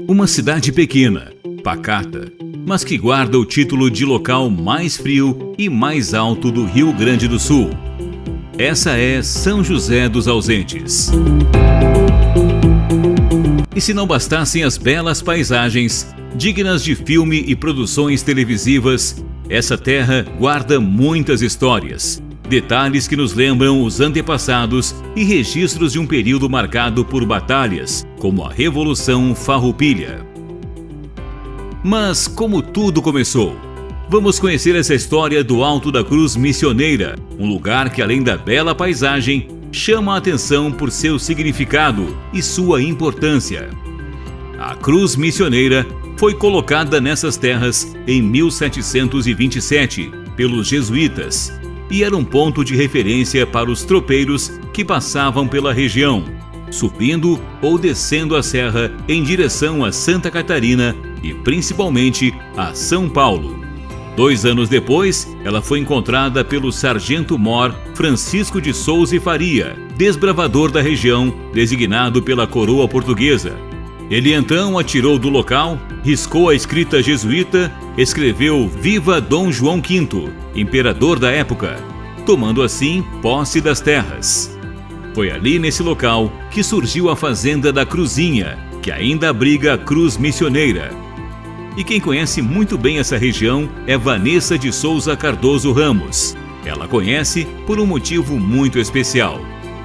Uma cidade pequena, pacata, mas que guarda o título de local mais frio e mais alto do Rio Grande do Sul. Essa é São José dos Ausentes. E se não bastassem as belas paisagens, dignas de filme e produções televisivas, essa terra guarda muitas histórias, detalhes que nos lembram os antepassados e registros de um período marcado por batalhas, como a Revolução Farroupilha. Mas como tudo começou? Vamos conhecer essa história do Alto da Cruz Missioneira, um lugar que, além da bela paisagem, chama a atenção por seu significado e sua importância. A Cruz Missioneira foi colocada nessas terras em 1727 pelos jesuítas e era um ponto de referência para os tropeiros que passavam pela região, subindo ou descendo a serra em direção a Santa Catarina e principalmente a São Paulo. 2 anos depois, ela foi encontrada pelo sargento-mor Francisco de Souza e Faria, desbravador da região, designado pela coroa portuguesa. Ele então atirou do local, riscou a escrita jesuíta, escreveu Viva Dom João V, imperador da época, tomando assim posse das terras. Foi ali nesse local que surgiu a Fazenda da Cruzinha, que ainda abriga a Cruz Missioneira. E quem conhece muito bem essa região é Vanessa de Souza Cardoso Ramos. Ela conhece por um motivo muito especial.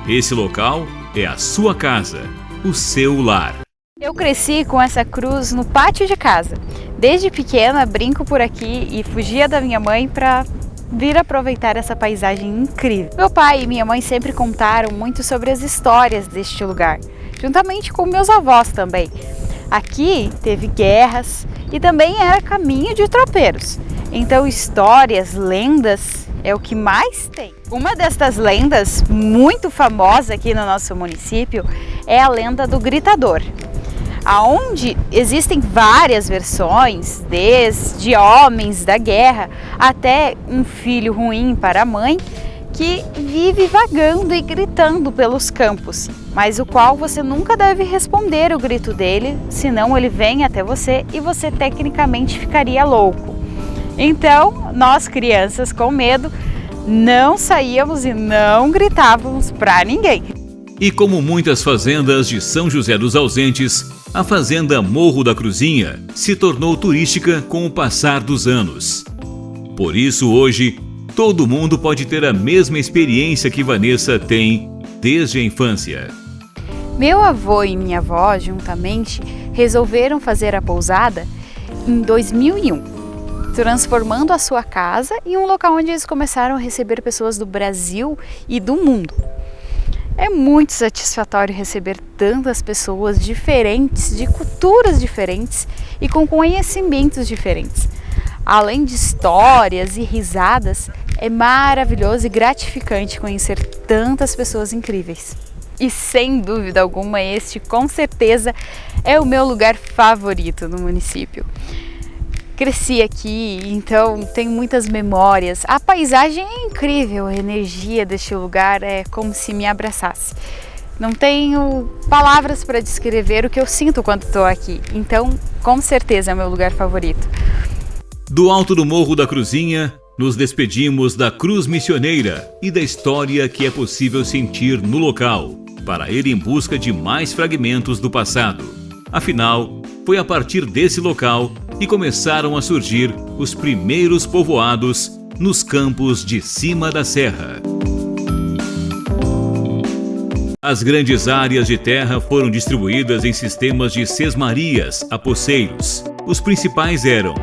Esse local é a sua casa, o seu lar. Eu cresci com essa cruz no pátio de casa. Desde pequena brinco por aqui e fugia da minha mãe para vir aproveitar essa paisagem incrível. Meu pai e minha mãe sempre contaram muito sobre as histórias deste lugar, juntamente com meus avós também. Aqui teve guerras e também era caminho de tropeiros. Então histórias, lendas é o que mais tem. Uma destas lendas muito famosa aqui no nosso município é a lenda do Gritador, aonde existem várias versões, desde homens da guerra até um filho ruim para a mãe que vive vagando e gritando pelos campos, mas o qual você nunca deve responder o grito dele, senão ele vem até você e você tecnicamente ficaria louco. Então, nós crianças com medo, não saíamos e não gritávamos para ninguém. E como muitas fazendas de São José dos Ausentes, a Fazenda Morro da Cruzinha se tornou turística com o passar dos anos. Por isso, hoje, todo mundo pode ter a mesma experiência que Vanessa tem desde a infância. Meu avô e minha avó, juntamente, resolveram fazer a pousada em 2001, transformando a sua casa em um local onde eles começaram a receber pessoas do Brasil e do mundo. É muito satisfatório receber tantas pessoas diferentes, de culturas diferentes e com conhecimentos diferentes. Além de histórias e risadas, é maravilhoso e gratificante conhecer tantas pessoas incríveis. E sem dúvida alguma, este com certeza é o meu lugar favorito no município. Cresci aqui, então tenho muitas memórias. A paisagem é incrível, a energia deste lugar é como se me abraçasse. Não tenho palavras para descrever o que eu sinto quando estou aqui, então com certeza é o meu lugar favorito. Do alto do Morro da Cruzinha, nos despedimos da Cruz Missioneira e da história que é possível sentir no local, para ir em busca de mais fragmentos do passado. Afinal, foi a partir desse local que começaram a surgir os primeiros povoados nos campos de cima da serra. As grandes áreas de terra foram distribuídas em sistemas de sesmarias a poceiros. Os principais eram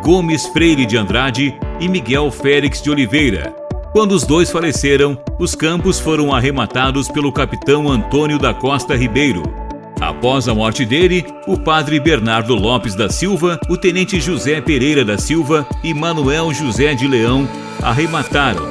Gomes Freire de Andrade e Miguel Félix de Oliveira. Quando os dois faleceram, os campos foram arrematados pelo capitão Antônio da Costa Ribeiro. Após a morte dele, o padre Bernardo Lopes da Silva, o tenente José Pereira da Silva e Manuel José de Leão arremataram,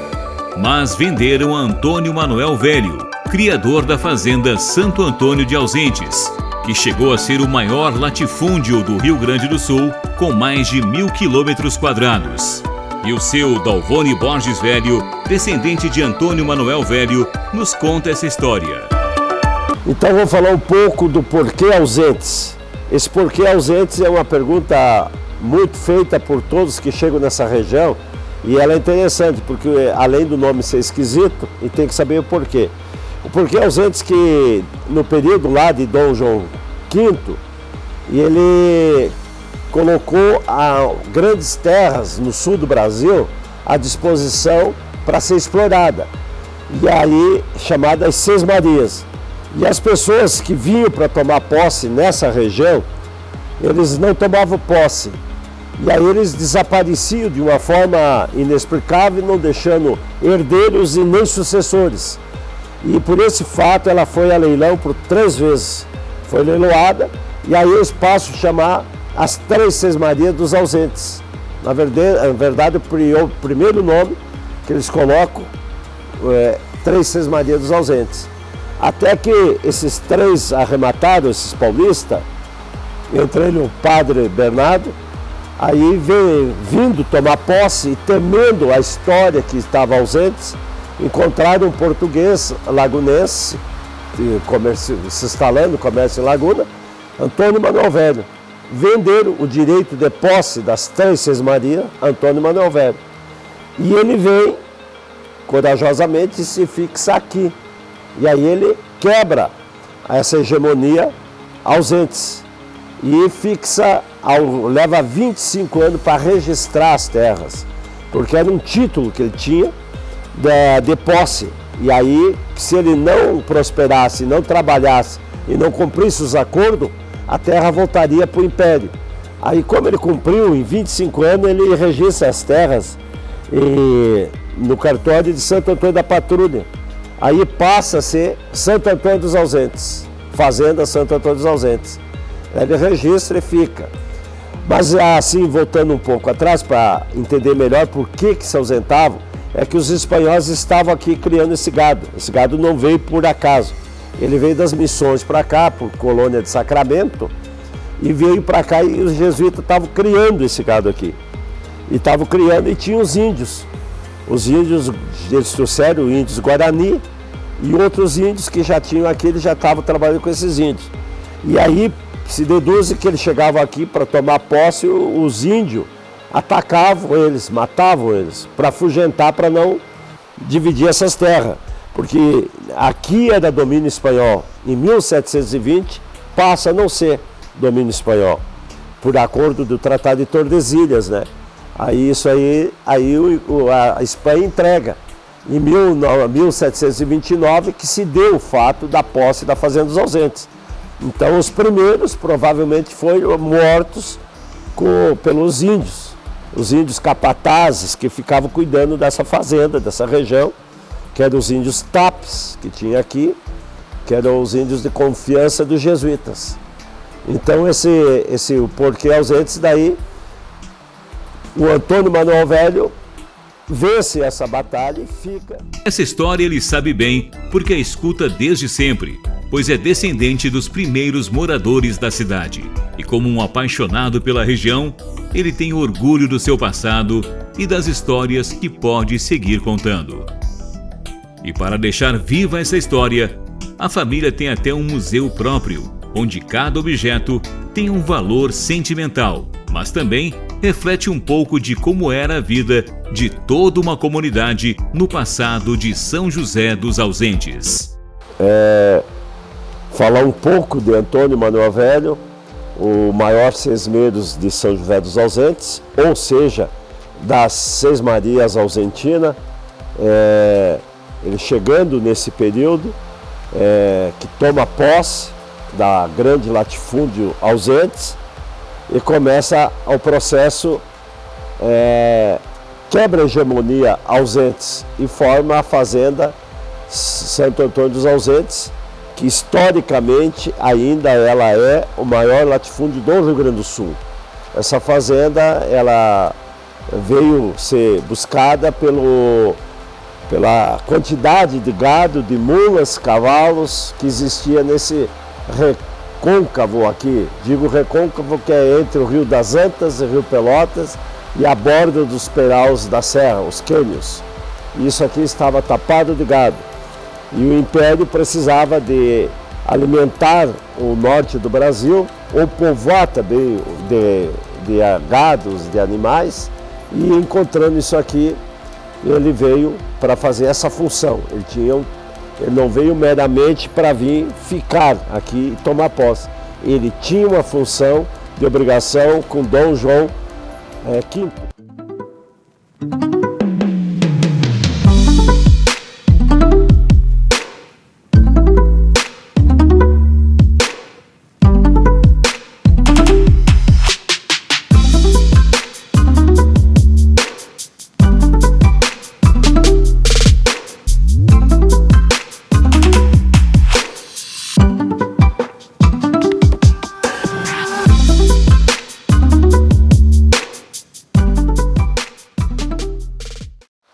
mas venderam a Antônio Manuel Velho, criador da fazenda Santo Antônio de Ausentes, que chegou a ser o maior latifúndio do Rio Grande do Sul, com mais de 1.000 quilômetros quadrados. E o seu Dalvone Borges Velho, descendente de Antônio Manuel Velho, nos conta essa história. Então vou falar um pouco do porquê ausentes. Esse porquê ausentes é uma pergunta muito feita por todos que chegam nessa região e ela é interessante porque além do nome ser esquisito, e tem que saber o porquê. O porquê ausentes que no período lá de Dom João V, ele colocou grandes terras no sul do Brasil à disposição para ser explorada, e aí chamadas Seis Marias. E as pessoas que vinham para tomar posse nessa região, eles não tomavam posse. E aí eles desapareciam de uma forma inexplicável, não deixando herdeiros e nem sucessores. E por esse fato ela foi a leilão por 3 vezes. Foi leiloada e aí eles passam a chamar as 3 Sesmarias dos ausentes. Na verdade, o primeiro nome que eles colocam é 3 Sesmarias dos ausentes. Até que esses 3 arremataram, esses paulistas, entre ele o padre Bernardo, aí vindo tomar posse e temendo a história que estava ausentes, encontraram um português lagunense, se instalando no comércio em Laguna, Antônio Manuel Velho. Venderam o direito de posse das 3 Sesmarias, Antônio Manuel Velho. E ele vem, corajosamente, e se fixa aqui. E aí ele quebra essa hegemonia ausentes e fixa, leva 25 anos para registrar as terras, porque era um título que ele tinha de posse. E aí, se ele não prosperasse, não trabalhasse e não cumprisse os acordos, a terra voltaria para o Império. Aí, como ele cumpriu, em 25 anos, ele registra as terras no cartório de Santo Antônio da Patrulha. Aí passa a ser Santo Antônio dos Ausentes, Fazenda Santo Antônio dos Ausentes. Ele registra e fica. Mas assim, voltando um pouco atrás para entender melhor por que se ausentavam, é que os espanhóis estavam aqui criando esse gado. Esse gado não veio por acaso. Ele veio das missões para cá, por colônia de Sacramento, e veio para cá e os jesuítas estavam criando esse gado aqui. E estavam criando e tinha os índios. Os índios, eles trouxeram índios Guarani e outros índios que já tinham aqui, eles já estavam trabalhando com esses índios. E aí se deduz que eles chegavam aqui para tomar posse, os índios atacavam eles, matavam eles, para afugentar, para não dividir essas terras. Porque aqui era domínio espanhol. Em 1720 passa a não ser domínio espanhol, por acordo do Tratado de Tordesilhas, né? Aí a Espanha entrega em 1729 que se deu o fato da posse da Fazenda dos Ausentes. Então os primeiros provavelmente foram mortos pelos índios, os índios capatazes que ficavam cuidando dessa fazenda, dessa região, que eram os índios Tapes que tinha aqui, que eram os índios de confiança dos jesuítas. Então o porquê ausentes daí, o Antônio Manuel Velho vence essa batalha e fica. Essa história ele sabe bem porque a escuta desde sempre, pois é descendente dos primeiros moradores da cidade. E como um apaixonado pela região, ele tem orgulho do seu passado e das histórias que pode seguir contando. E para deixar viva essa história, a família tem até um museu próprio, onde cada objeto tem um valor sentimental, mas também reflete um pouco de como era a vida de toda uma comunidade no passado de São José dos Ausentes. Falar um pouco de Antônio Manuel Velho, o maior sesmeiros de São José dos Ausentes, ou seja, das Sesmarias Ausentinas, ele chegando nesse período, que toma posse da grande latifúndio Ausentes, e começa o processo, quebra a hegemonia Ausentes e forma a Fazenda Santo Antônio dos Ausentes, que historicamente ainda ela é o maior latifúndio do Rio Grande do Sul. Essa fazenda ela veio ser buscada pela quantidade de gado, de mulas, cavalos que existia nesse recôncavo aqui. Digo recôncavo que é entre o Rio das Antas e o Rio Pelotas e a borda dos Peraus da Serra, os cânions. Isso aqui estava tapado de gado. E o Império precisava de alimentar o norte do Brasil, ou povoar também de gados, de animais, e encontrando isso aqui, ele veio para fazer essa função. Ele não veio meramente para vir ficar aqui e tomar posse. Ele tinha uma função de obrigação com Dom João V.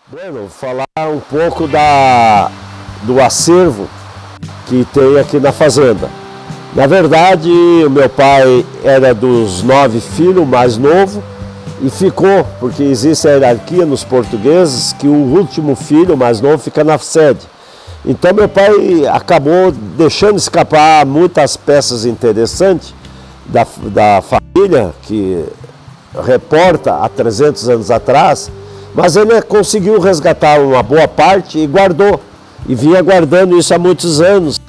Bueno, falar um pouco do acervo que tem aqui na fazenda. Na verdade, o meu pai era dos 9 filhos, o mais novo, e ficou, porque existe a hierarquia nos portugueses, que o último filho, o mais novo, fica na sede. Então meu pai acabou deixando escapar muitas peças interessantes da família, que reporta há 300 anos atrás, mas ele conseguiu resgatar uma boa parte e guardou, e vinha guardando isso há muitos anos.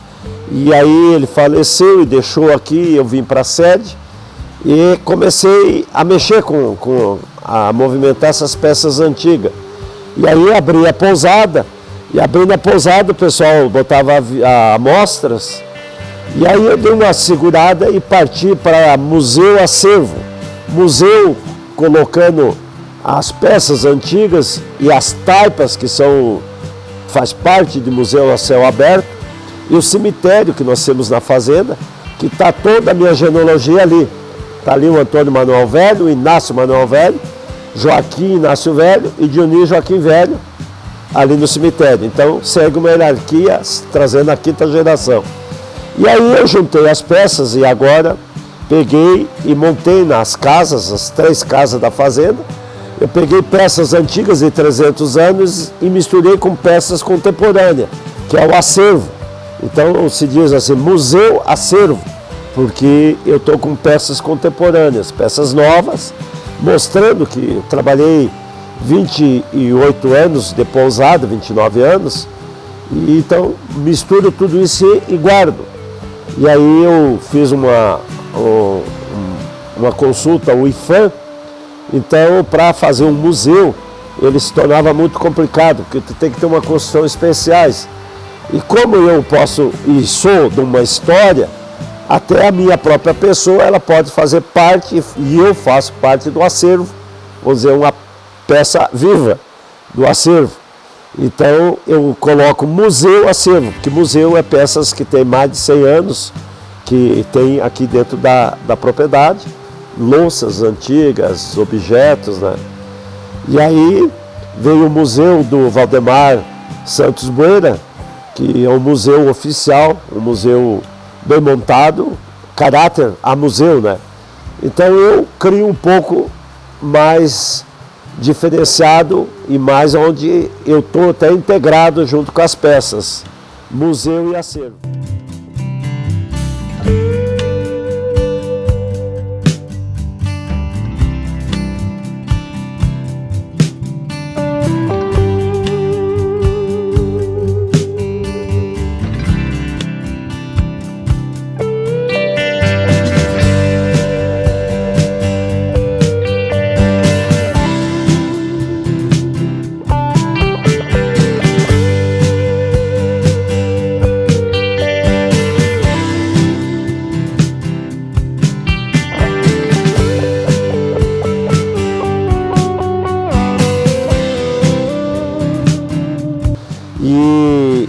E aí ele faleceu e deixou aqui, eu vim para a sede e comecei a mexer a movimentar essas peças antigas. E aí abri a pousada, e abrindo a pousada o pessoal botava amostras, e aí eu dei uma segurada e parti para museu acervo. Museu colocando as peças antigas e as taipas que faz parte de museu a céu aberto, e o cemitério que nós temos na fazenda, que está toda a minha genealogia ali. Está ali o Antônio Manuel Velho, o Inácio Manuel Velho, Joaquim Inácio Velho e Dionísio Joaquim Velho, ali no cemitério. Então segue uma hierarquia trazendo a 5ª geração. E aí eu juntei as peças e agora peguei e montei nas casas, as 3 casas da fazenda. Eu peguei peças antigas de 300 anos e misturei com peças contemporâneas, que é o acervo. Então se diz assim, museu acervo, porque eu estou com peças contemporâneas, peças novas, mostrando que eu trabalhei 28 anos de pousada, 29 anos, e então misturo tudo isso e guardo. E aí eu fiz uma consulta ao IFAM. Então, para fazer um museu, ele se tornava muito complicado, porque tu tem que ter uma construção especiais. E como eu posso e sou de uma história, até a minha própria pessoa, ela pode fazer parte, e eu faço parte do acervo, vamos dizer, uma peça viva do acervo. Então, eu coloco museu acervo, porque museu é peças que tem mais de 100 anos, que tem aqui dentro da propriedade, louças antigas, objetos, né? E aí veio o museu do Valdemar Santos Bueira, que é um museu oficial, um museu bem montado, caráter a museu, né? Então eu crio um pouco mais diferenciado e mais onde eu estou até integrado junto com as peças, museu e acervo.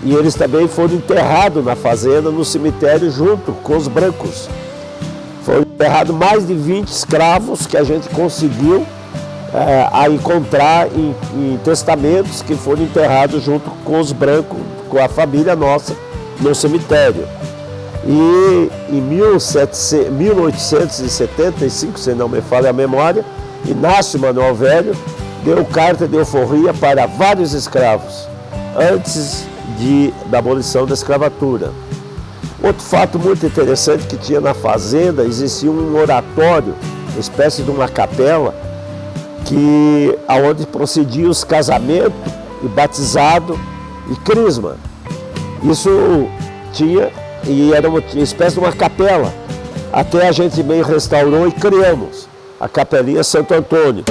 E eles também foram enterrados na fazenda, no cemitério, junto com os brancos. Foram enterrados mais de 20 escravos que a gente conseguiu encontrar em testamentos, que foram enterrados junto com os brancos, com a família nossa, no cemitério. E em 1875, se não me falha a memória, Inácio Manuel Velho deu carta de alforria para vários escravos, antes da abolição da escravatura. Outro fato muito interessante que tinha na fazenda, existia um oratório, uma espécie de uma capela, aonde procediam os casamentos e batizado e crisma. Isso tinha, e era uma espécie de uma capela. Até a gente meio restaurou e criamos a Capelinha Santo Antônio.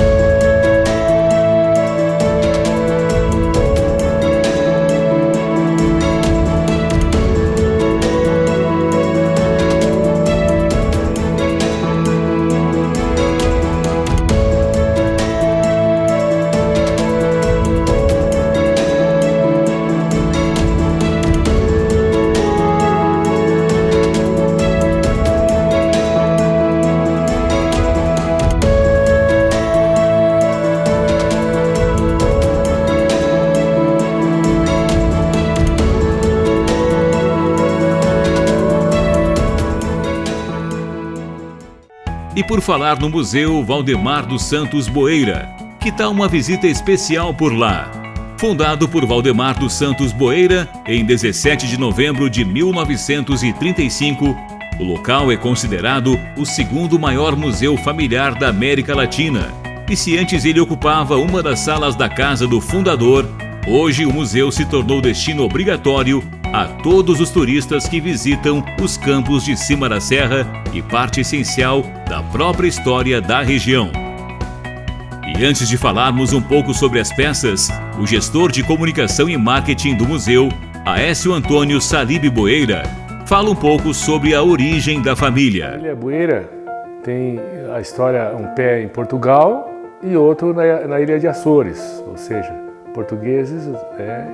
E por falar no Museu Valdemar dos Santos Boeira, que tal uma visita especial por lá? Fundado por Valdemar dos Santos Boeira em 17 de novembro de 1935, o local é considerado o segundo maior museu familiar da América Latina. E se antes ele ocupava uma das salas da casa do fundador, hoje o museu se tornou destino obrigatório a todos os turistas que visitam os campos de cima da serra e parte essencial da própria história da região. E antes de falarmos um pouco sobre as peças, o gestor de comunicação e marketing do museu, Aécio Antônio Salib Boeira, fala um pouco sobre a origem da família. A família Boeira tem a história, um pé em Portugal e outro na ilha de Açores, ou seja, portugueses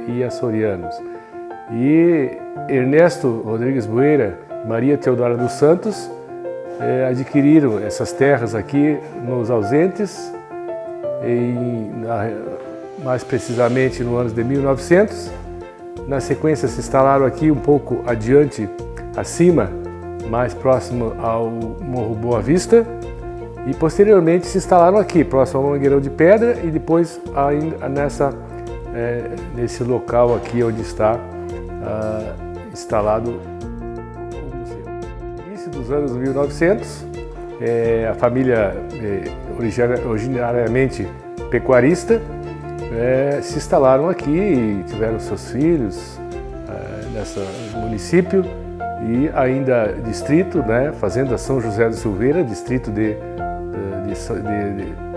e açorianos. E Ernesto Rodrigues Boeira e Maria Teodora dos Santos adquiriram essas terras aqui nos Ausentes, mais precisamente no ano de 1900. Na sequência se instalaram aqui um pouco adiante, acima, mais próximo ao Morro Boa Vista, e posteriormente se instalaram aqui, próximo ao Mangueirão de Pedra, e depois ainda nesse local aqui onde está instalado o museu. No início dos anos 1900, a família originariamente pecuarista se instalaram aqui e tiveram seus filhos nesse município e ainda distrito, Fazenda São José do Silveira, distrito de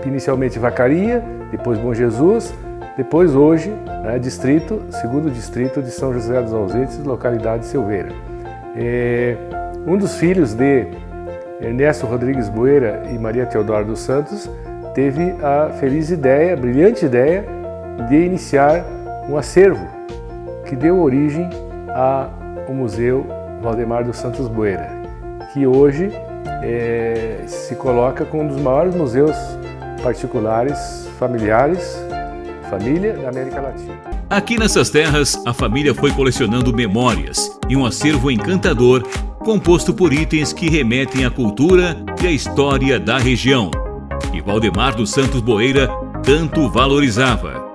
inicialmente Vacaria, depois Bom Jesus, depois hoje, segundo distrito de São José dos Ausentes, localidade de Silveira. Um dos filhos de Ernesto Rodrigues Boeira e Maria Teodora dos Santos teve a feliz ideia, brilhante ideia, de iniciar um acervo que deu origem ao Museu Valdemar dos Santos Boeira, que hoje se coloca como um dos maiores museus particulares, familiares, família da América Latina. Aqui nessas terras, a família foi colecionando memórias e um acervo encantador composto por itens que remetem à cultura e à história da região, que Valdemar dos Santos Boeira tanto valorizava.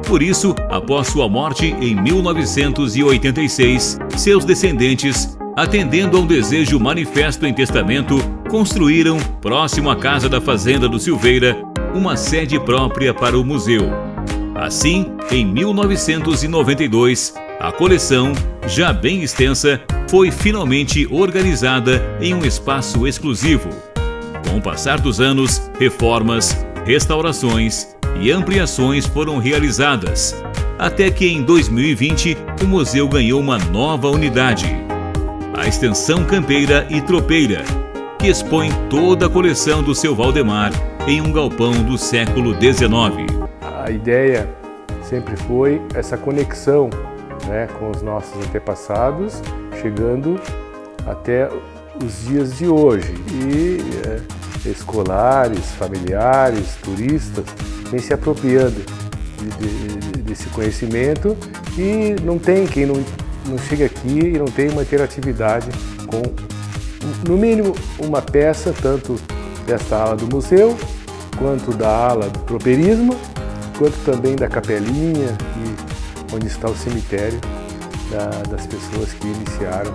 Por isso, após sua morte em 1986, seus descendentes, atendendo a um desejo manifesto em testamento, construíram, próximo à casa da fazenda do Silveira, uma sede própria para o museu. Assim, em 1992, a coleção, já bem extensa, foi finalmente organizada em um espaço exclusivo. Com o passar dos anos, reformas, restaurações e ampliações foram realizadas, até que em 2020 o museu ganhou uma nova unidade, a Extensão Campeira e Tropeira, que expõe toda a coleção do seu Valdemar em um galpão do século XIX. A ideia sempre foi essa conexão com os nossos antepassados, chegando até os dias de hoje. E escolares, familiares, turistas vêm se apropriando desse conhecimento, e não tem quem não chega aqui e não tem uma interatividade com, no mínimo, uma peça, tanto desta ala do museu, quanto da ala do tropeirismo, quanto também da capelinha, onde está o cemitério das pessoas que iniciaram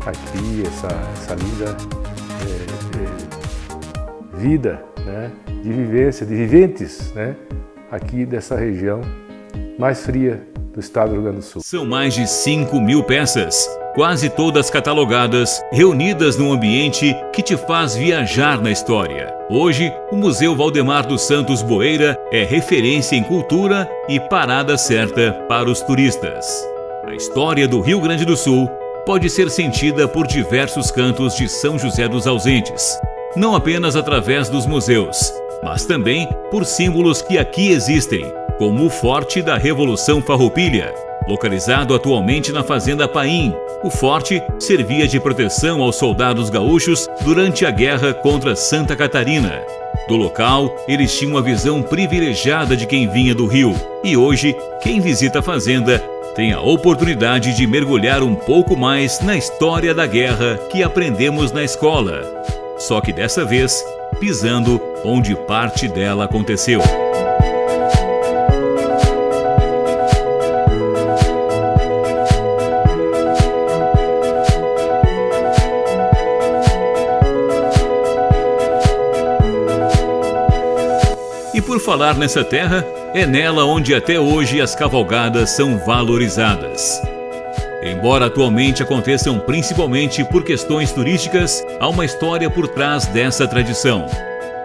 aqui, essa linda vida, né, de vivência, de viventes, né, aqui dessa região mais fria do estado do Rio Grande do Sul. São mais de 5.000 peças, quase todas catalogadas, reunidas num ambiente que te faz viajar na história. Hoje, o Museu Valdemar dos Santos Boeira é referência em cultura e parada certa para os turistas. A história do Rio Grande do Sul pode ser sentida por diversos cantos de São José dos Ausentes, não apenas através dos museus, mas também por símbolos que aqui existem, como o Forte da Revolução Farroupilha. Localizado atualmente na Fazenda Paim, o forte servia de proteção aos soldados gaúchos durante a guerra contra Santa Catarina. Do local, eles tinham uma visão privilegiada de quem vinha do rio, e hoje, quem visita a fazenda tem a oportunidade de mergulhar um pouco mais na história da guerra que aprendemos na escola. Só que dessa vez, pisando onde parte dela aconteceu. E por falar nessa terra, é nela onde até hoje as cavalgadas são valorizadas. Embora atualmente aconteçam principalmente por questões turísticas, há uma história por trás dessa tradição.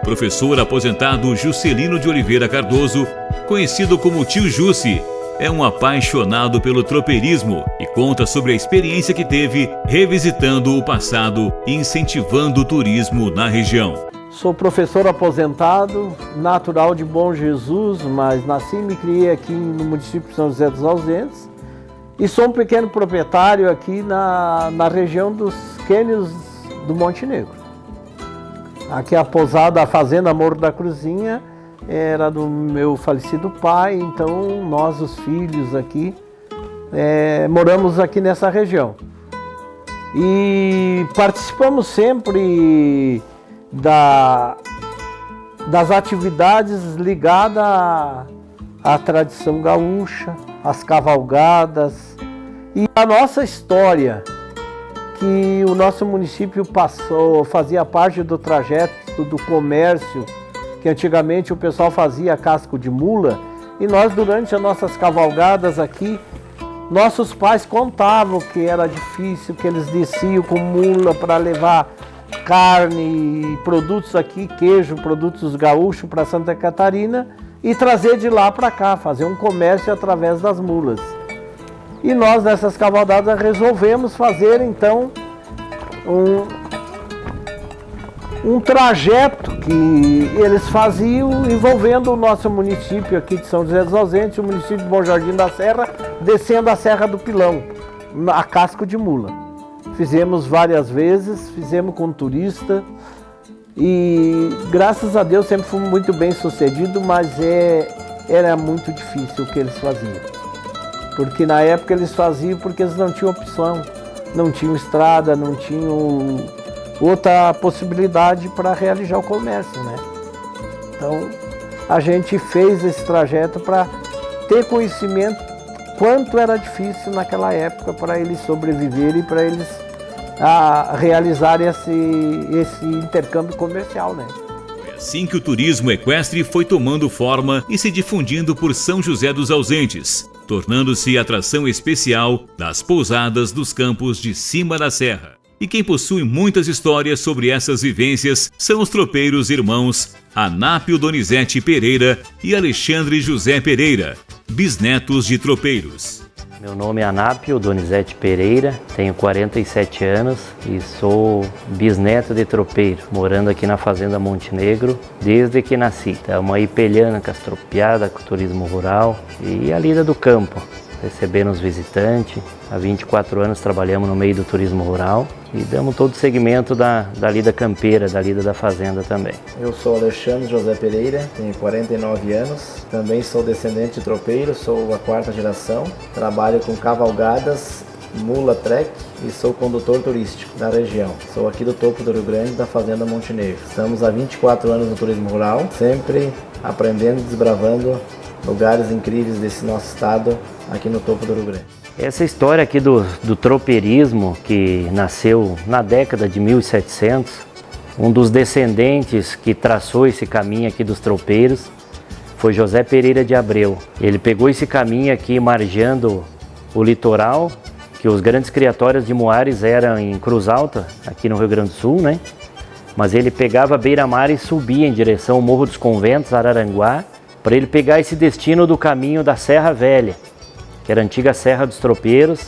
Professor aposentado Juscelino de Oliveira Cardoso, conhecido como Tio Jussi, é um apaixonado pelo tropeirismo e conta sobre a experiência que teve revisitando o passado e incentivando o turismo na região. Sou professor aposentado, natural de Bom Jesus, mas nasci e me criei aqui no município de São José dos Ausentes. E sou um pequeno proprietário aqui na região dos cânions do Monte Negro. Aqui a pousada, a fazenda Morro da Cruzinha, era do meu falecido pai, então nós, os filhos aqui, moramos aqui nessa região. E participamos sempre das atividades ligadas à tradição gaúcha, às cavalgadas e a nossa história, que o nosso município fazia parte do trajeto do comércio, que antigamente o pessoal fazia casco de mula, e nós, durante as nossas cavalgadas aqui, nossos pais contavam que era difícil, que eles desciam com mula para levar carne, produtos aqui, queijo, produtos gaúchos para Santa Catarina e trazer de lá para cá, fazer um comércio através das mulas. E nós, nessas cavalgadas, resolvemos fazer então um trajeto que eles faziam envolvendo o nosso município aqui de São José dos Ausentes, o município de Bom Jardim da Serra, descendo a Serra do Pilão, a casco de mula. Fizemos várias vezes, fizemos com turista e graças a Deus sempre fomos muito bem sucedidos, mas era muito difícil o que eles faziam. Porque na época eles faziam porque eles não tinham opção, não tinham estrada, não tinham outra possibilidade para realizar o comércio, né? Então a gente fez esse trajeto para ter conhecimento quanto era difícil naquela época para eles sobreviverem e para eles realizarem esse intercâmbio comercial, né? Foi assim que o turismo equestre foi tomando forma e se difundindo por São José dos Ausentes, tornando-se atração especial das pousadas dos campos de cima da serra. E quem possui muitas histórias sobre essas vivências são os tropeiros irmãos Anápio Donizete Pereira e Alexandre José Pereira, bisnetos de tropeiros. Meu nome é Anápio Donizete Pereira, tenho 47 anos e sou bisneto de tropeiro, morando aqui na Fazenda Monte Negro desde que nasci. Estamos aí pelhando com as tropiadas, com o turismo rural e a lida do campo, recebendo os visitantes. Há 24 anos trabalhamos no meio do turismo rural e damos todo o segmento da lida campeira, da lida da fazenda também. Eu sou Alexandre José Pereira, tenho 49 anos, também sou descendente de tropeiro, sou a 4ª geração, trabalho com cavalgadas, mula trek e sou condutor turístico da região. Sou aqui do topo do Rio Grande, da Fazenda Monte Negro. Estamos há 24 anos no turismo rural, sempre aprendendo e desbravando lugares incríveis desse nosso estado aqui no topo do Rio Grande. Essa história aqui do tropeirismo, que nasceu na década de 1700, um dos descendentes que traçou esse caminho aqui dos tropeiros foi José Pereira de Abreu. Ele pegou esse caminho aqui margeando o litoral, que os grandes criatórios de muares eram em Cruz Alta, aqui no Rio Grande do Sul, né? Mas ele pegava a beira-mar e subia em direção ao Morro dos Conventos, Araranguá, para ele pegar esse destino do caminho da Serra Velha, que era a antiga Serra dos Tropeiros,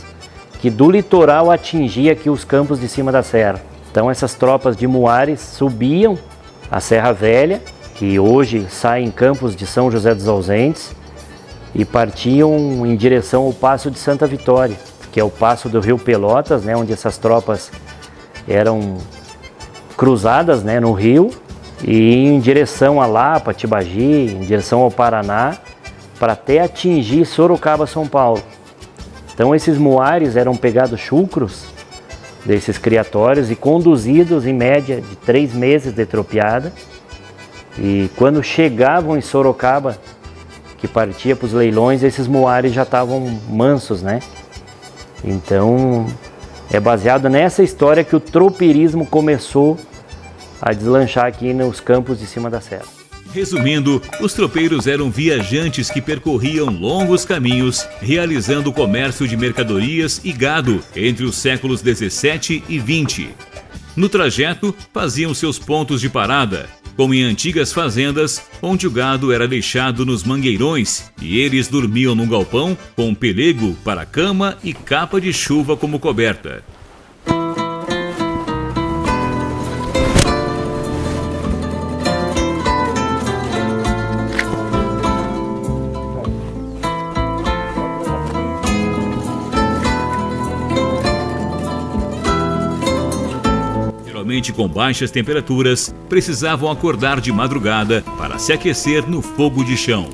que do litoral atingia aqui os campos de cima da serra. Então essas tropas de muares subiam a Serra Velha, que hoje sai em Campos de São José dos Ausentes, e partiam em direção ao Passo de Santa Vitória, que é o passo do Rio Pelotas, né, onde essas tropas eram cruzadas, né, no rio, e em direção a Lapa, Tibagi, em direção ao Paraná, para até atingir Sorocaba, São Paulo. Então esses muares eram pegados chucros desses criatórios e conduzidos em média de 3 meses de tropeada. E quando chegavam em Sorocaba, que partia para os leilões, esses muares já estavam mansos, né? Então é baseado nessa história que o tropeirismo começou a deslanchar aqui nos campos de cima da serra. Resumindo, os tropeiros eram viajantes que percorriam longos caminhos, realizando o comércio de mercadorias e gado entre os séculos 17 e 20. No trajeto, faziam seus pontos de parada, como em antigas fazendas, onde o gado era deixado nos mangueirões e eles dormiam num galpão com pelego para cama e capa de chuva como coberta. Com baixas temperaturas, precisavam acordar de madrugada para se aquecer no fogo de chão.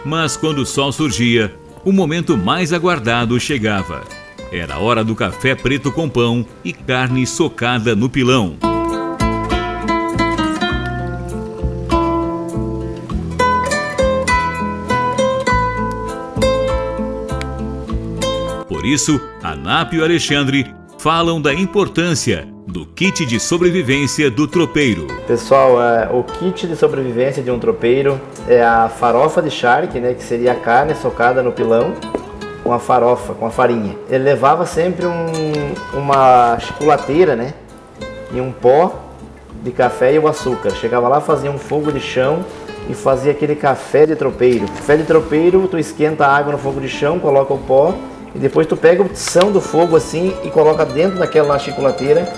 Mas quando o sol surgia, o momento mais aguardado chegava. Era a hora do café preto com pão e carne socada no pilão. Por isso, a Nap e o Alexandre falam da importância do kit de sobrevivência do tropeiro. Pessoal, o kit de sobrevivência de um tropeiro é a farofa de charque, né, que seria a carne socada no pilão, com a farofa, com a farinha. Ele levava sempre uma chocolateira, né, e um pó de café e o açúcar. Chegava lá, fazia um fogo de chão e fazia aquele café de tropeiro. Café de tropeiro, tu esquenta a água no fogo de chão, coloca o pó e depois tu pega o tição do fogo assim e coloca dentro daquela chocolateira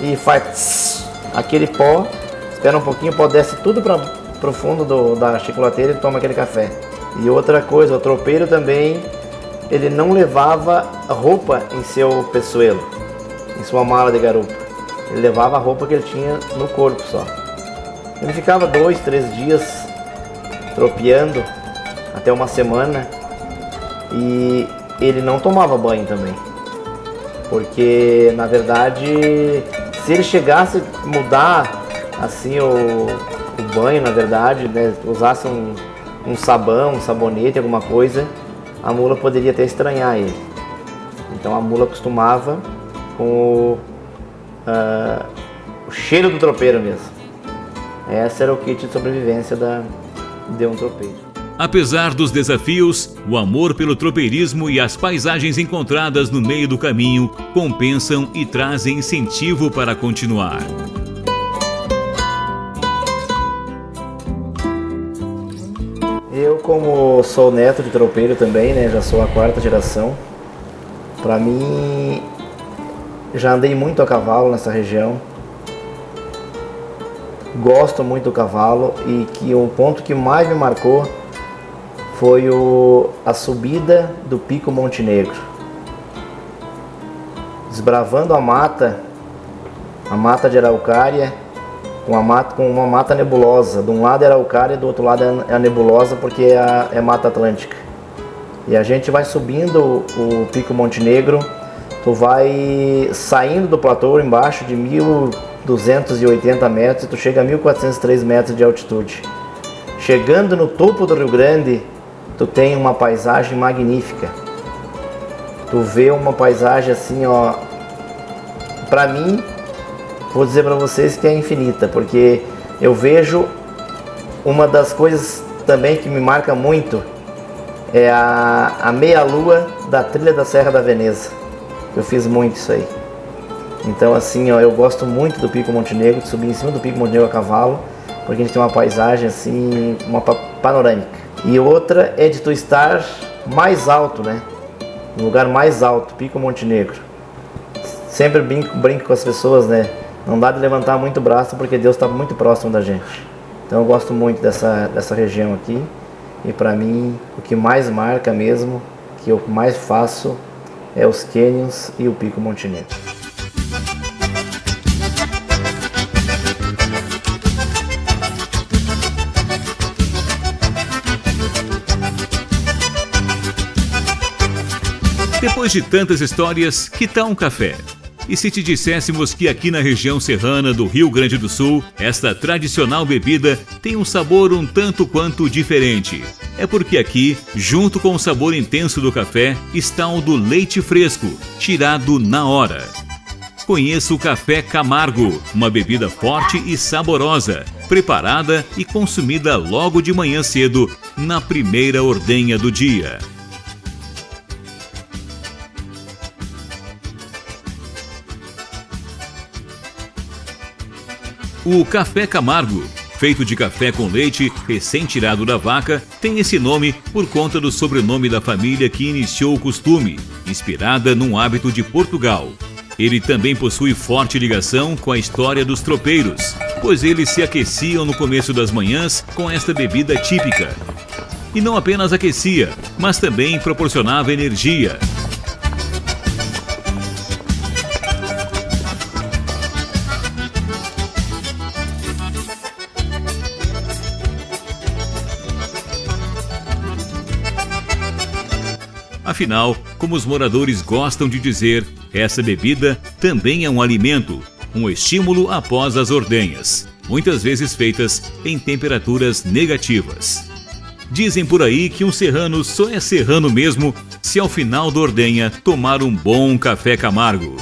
e faz aquele pó, espera um pouquinho, o pó desce tudo para o fundo da chocolateira e toma aquele café. E outra coisa, o tropeiro também, ele não levava roupa em seu peçoelo, em sua mala de garupa. Ele levava a roupa que ele tinha no corpo só. Ele ficava 2, 3 dias tropeando, até uma semana, e ele não tomava banho também. Porque, na verdade, se ele chegasse a mudar assim o banho, na verdade, né, usasse um sabão, um sabonete, alguma coisa, a mula poderia até estranhar ele. Então a mula acostumava com o cheiro do tropeiro mesmo. Esse era o kit de sobrevivência de um tropeiro. Apesar dos desafios, o amor pelo tropeirismo e as paisagens encontradas no meio do caminho compensam e trazem incentivo para continuar. Eu, como sou neto de tropeiro também, né, já sou a 4ª geração, para mim, já andei muito a cavalo nessa região, gosto muito do cavalo e que o ponto que mais me marcou foi a subida do Pico Monte Negro. Desbravando a mata de araucária, com uma mata nebulosa. De um lado é Araucária e do outro lado é a nebulosa, porque é Mata Atlântica. E a gente vai subindo o Pico Monte Negro, tu vai saindo do platô embaixo de 1.280 metros e tu chega a 1.403 metros de altitude. Chegando no topo do Rio Grande, tu tem uma paisagem magnífica. Tu vê uma paisagem assim, ó, pra mim, vou dizer para vocês que é infinita, porque eu vejo uma das coisas também que me marca muito é a meia-lua da trilha da Serra da Veneza. Eu fiz muito isso aí. Então assim, ó, eu gosto muito do Pico Monte Negro, de subir em cima do Pico Monte Negro a cavalo, porque a gente tem uma paisagem assim, uma panorâmica. E outra é de tu estar mais alto, né? No lugar mais alto, Pico Monte Negro. Sempre brinco com as pessoas, né? Não dá de levantar muito o braço porque Deus está muito próximo da gente. Então eu gosto muito dessa região aqui. E para mim, o que mais marca mesmo, que eu mais faço, é os cânions e o Pico Monte Negro. Depois de tantas histórias, que tal um café? E se te disséssemos que aqui na região serrana do Rio Grande do Sul, esta tradicional bebida tem um sabor um tanto quanto diferente? É porque aqui, junto com o sabor intenso do café, está o do leite fresco, tirado na hora. Conheça o Café Camargo, uma bebida forte e saborosa, preparada e consumida logo de manhã cedo, na primeira ordenha do dia. O Café Camargo, feito de café com leite recém-tirado da vaca, tem esse nome por conta do sobrenome da família que iniciou o costume, inspirada num hábito de Portugal. Ele também possui forte ligação com a história dos tropeiros, pois eles se aqueciam no começo das manhãs com esta bebida típica. E não apenas aquecia, mas também proporcionava energia. Afinal, como os moradores gostam de dizer, essa bebida também é um alimento, um estímulo após as ordenhas, muitas vezes feitas em temperaturas negativas. Dizem por aí que um serrano só é serrano mesmo se ao final da ordenha tomar um bom café Camargo.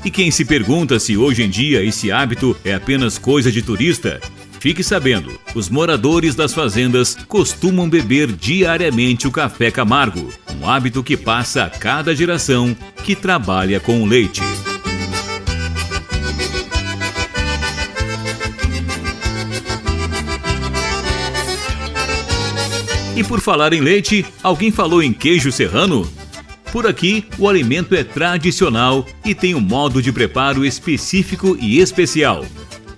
E quem se pergunta se hoje em dia esse hábito é apenas coisa de turista, fique sabendo, os moradores das fazendas costumam beber diariamente o café Camargo, um hábito que passa a cada geração que trabalha com o leite. E por falar em leite, alguém falou em queijo serrano? Por aqui, o alimento é tradicional e tem um modo de preparo específico e especial.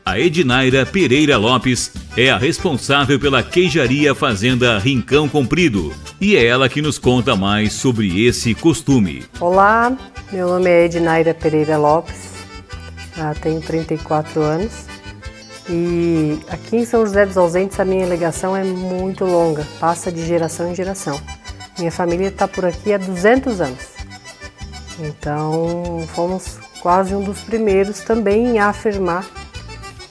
A Ednaira Pereira Lopes é a responsável pela queijaria Fazenda Rincão Comprido e é ela que nos conta mais sobre esse costume. Olá, meu nome é Ednaira Pereira Lopes, tenho 34 anos e aqui em São José dos Ausentes a minha ligação é muito longa, passa de geração em geração. Minha família está por aqui há 200 anos, então fomos quase um dos primeiros também a afirmar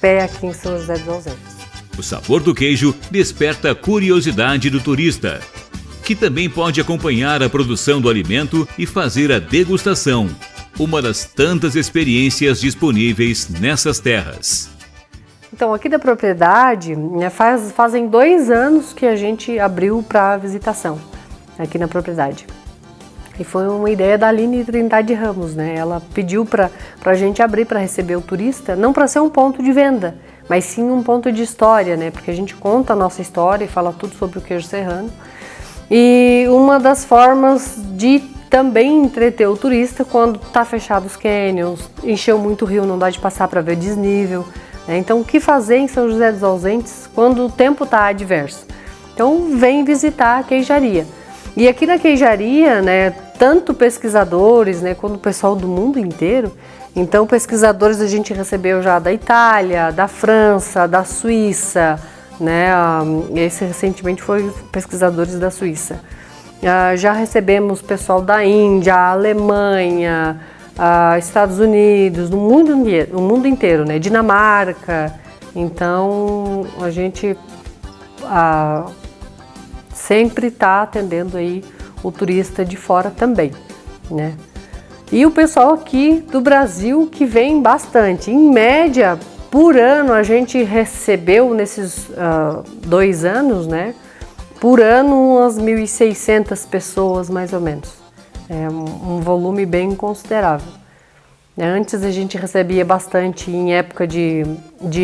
pé aqui em São José dos Ausentes. O sabor do queijo desperta a curiosidade do turista, que também pode acompanhar a produção do alimento e fazer a degustação, uma das tantas experiências disponíveis nessas terras. Então, aqui da propriedade, fazem 2 anos que a gente abriu para visitação, aqui na propriedade. E foi uma ideia da Aline Trindade Ramos, né? Ela pediu para a gente abrir para receber o turista, não para ser um ponto de venda, mas sim um ponto de história, né? Porque a gente conta a nossa história e fala tudo sobre o queijo serrano. E uma das formas de também entreter o turista quando está fechado os cânions, encheu muito o rio, não dá de passar para ver o desnível, né? Então, o que fazer em São José dos Ausentes quando o tempo está adverso? Então, vem visitar a queijaria. E aqui na queijaria, né, tanto pesquisadores, né, quanto o pessoal do mundo inteiro, Então, pesquisadores a gente recebeu já da Itália, da França, da Suíça, né? Esse recentemente foi pesquisadores da Suíça. Já recebemos pessoal da Índia, Alemanha, Estados Unidos, no mundo inteiro, né? Dinamarca. Então, a gente sempre está atendendo aí o turista de fora também, né? E o pessoal aqui do Brasil que vem bastante. Em média, por ano, a gente recebeu nesses 2 anos, né? Por ano, umas 1.600 pessoas, mais ou menos. É um volume bem considerável. Antes a gente recebia bastante em época de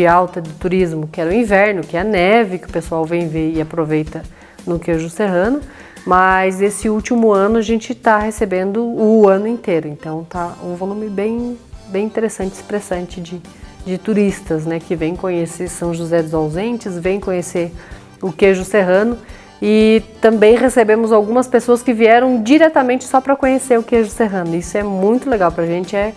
alta de turismo, que era o inverno, que é a neve, que o pessoal vem ver e aproveita no queijo serrano. Mas esse último ano a gente está recebendo o ano inteiro, então tá um volume bem interessante, expressante de turistas, né, que vêm conhecer São José dos Ausentes, vêm conhecer o queijo serrano, e também recebemos algumas pessoas que vieram diretamente só para conhecer o queijo serrano. Isso é muito legal para a gente, é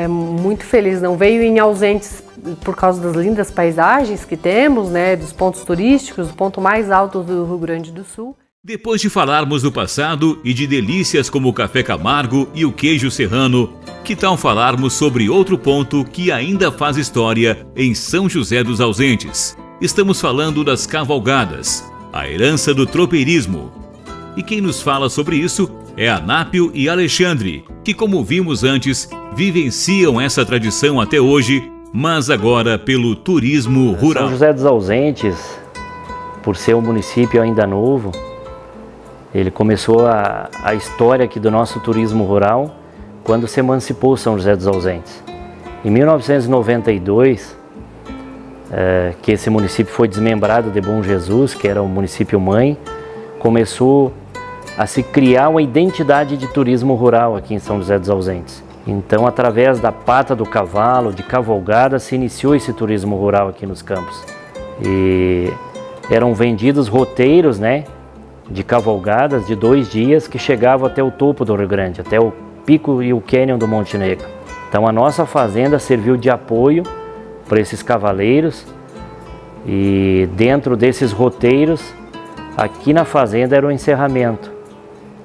muito feliz. Não veio em Ausentes por causa das lindas paisagens que temos, né, dos pontos turísticos, o ponto mais alto do Rio Grande do Sul. Depois de falarmos do passado e de delícias como o café Camargo e o queijo serrano, que tal falarmos sobre outro ponto que ainda faz história em São José dos Ausentes? Estamos falando das cavalgadas, a herança do tropeirismo. E quem nos fala sobre isso é Anápio e Alexandre, que, como vimos antes, vivenciam essa tradição até hoje, mas agora pelo turismo rural. São José dos Ausentes, por ser um município ainda novo, ele começou a história aqui do nosso turismo rural quando se emancipou São José dos Ausentes. Em 1992, que esse município foi desmembrado de Bom Jesus, que era o município mãe, começou a se criar uma identidade de turismo rural aqui em São José dos Ausentes. Então, através da pata do cavalo, de cavalgada, se iniciou esse turismo rural aqui nos campos. E eram vendidos roteiros, né, de cavalgadas de 2 dias que chegavam até o topo do Rio Grande, até o pico e o cânion do Monte Negro. Então a nossa fazenda serviu de apoio para esses cavaleiros, e dentro desses roteiros, aqui na fazenda era o encerramento,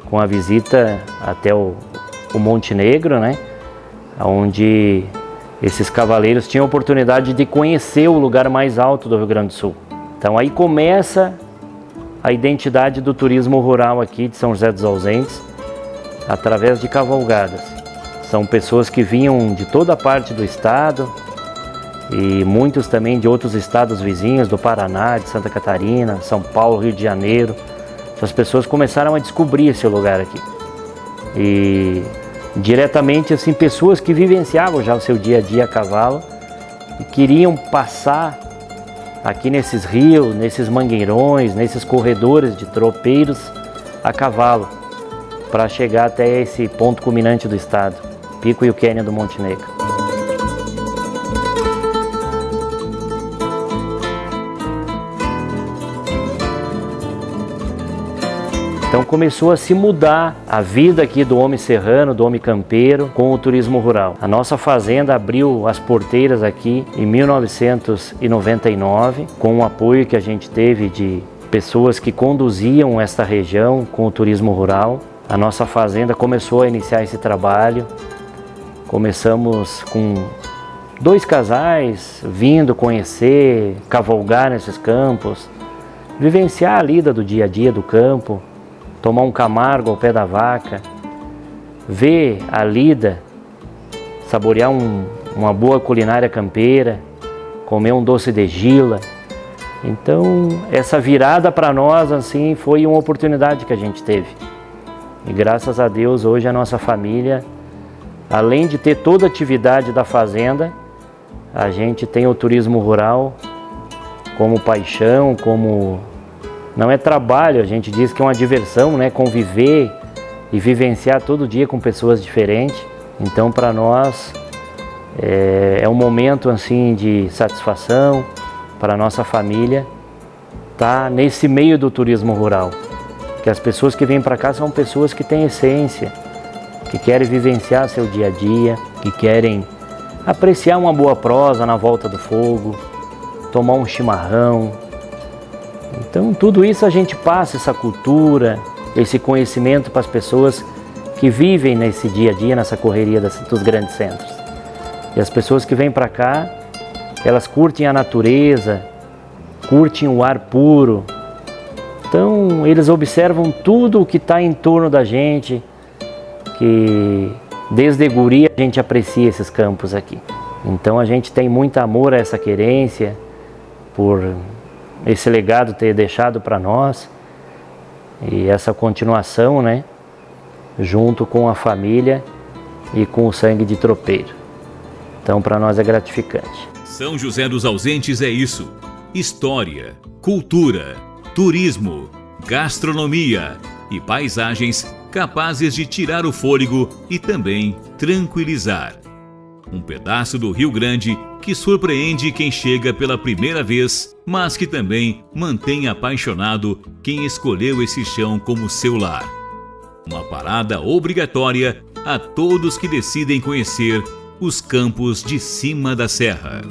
com a visita até o Monte Negro, né, onde esses cavaleiros tinham a oportunidade de conhecer o lugar mais alto do Rio Grande do Sul. Então aí começa a identidade do turismo rural aqui de São José dos Ausentes, através de cavalgadas. São pessoas que vinham de toda a parte do estado e muitos também de outros estados vizinhos, do Paraná, de Santa Catarina, São Paulo, Rio de Janeiro. Essas pessoas começaram a descobrir esse lugar aqui. E diretamente, assim, pessoas que vivenciavam já o seu dia a dia a cavalo e queriam passar aqui nesses rios, nesses mangueirões, nesses corredores de tropeiros a cavalo, para chegar até esse ponto culminante do estado, Pico e o Cânion do Monte Negro. Então começou a se mudar a vida aqui do homem serrano, do homem campeiro, com o turismo rural. A nossa fazenda abriu as porteiras aqui em 1999, com o apoio que a gente teve de pessoas que conduziam esta região com o turismo rural. A nossa fazenda começou a iniciar esse trabalho. Começamos com 2 casais vindo conhecer, cavalgar nesses campos, vivenciar a lida do dia a dia do campo, tomar um Camargo ao pé da vaca, ver a lida, saborear uma boa culinária campeira, comer um doce de gila. Então, essa virada para nós, assim, foi uma oportunidade que a gente teve. E graças a Deus, hoje a nossa família, além de ter toda a atividade da fazenda, a gente tem o turismo rural como paixão, como... Não é trabalho, a gente diz que é uma diversão, né? Conviver e vivenciar todo dia com pessoas diferentes. Então, para nós, é um momento assim de satisfação para a nossa família estar nesse meio do turismo rural. Que as pessoas que vêm para cá são pessoas que têm essência, que querem vivenciar seu dia a dia, que querem apreciar uma boa prosa na volta do fogo, tomar um chimarrão. Então tudo isso a gente passa, essa cultura, esse conhecimento para as pessoas que vivem nesse dia a dia, nessa correria dos grandes centros. E as pessoas que vêm para cá, elas curtem a natureza, curtem o ar puro. Então eles observam tudo o que está em torno da gente, que desde guria a gente aprecia esses campos aqui. Então a gente tem muito amor a essa querência, por esse legado ter deixado para nós, e essa continuação, né, junto com a família e com o sangue de tropeiro. Então para nós é gratificante. São José dos Ausentes é isso: história, cultura, turismo, gastronomia e paisagens capazes de tirar o fôlego e também tranquilizar. Um pedaço do Rio Grande que surpreende quem chega pela primeira vez, mas que também mantém apaixonado quem escolheu esse chão como seu lar. Uma parada obrigatória a todos que decidem conhecer os campos de cima da serra.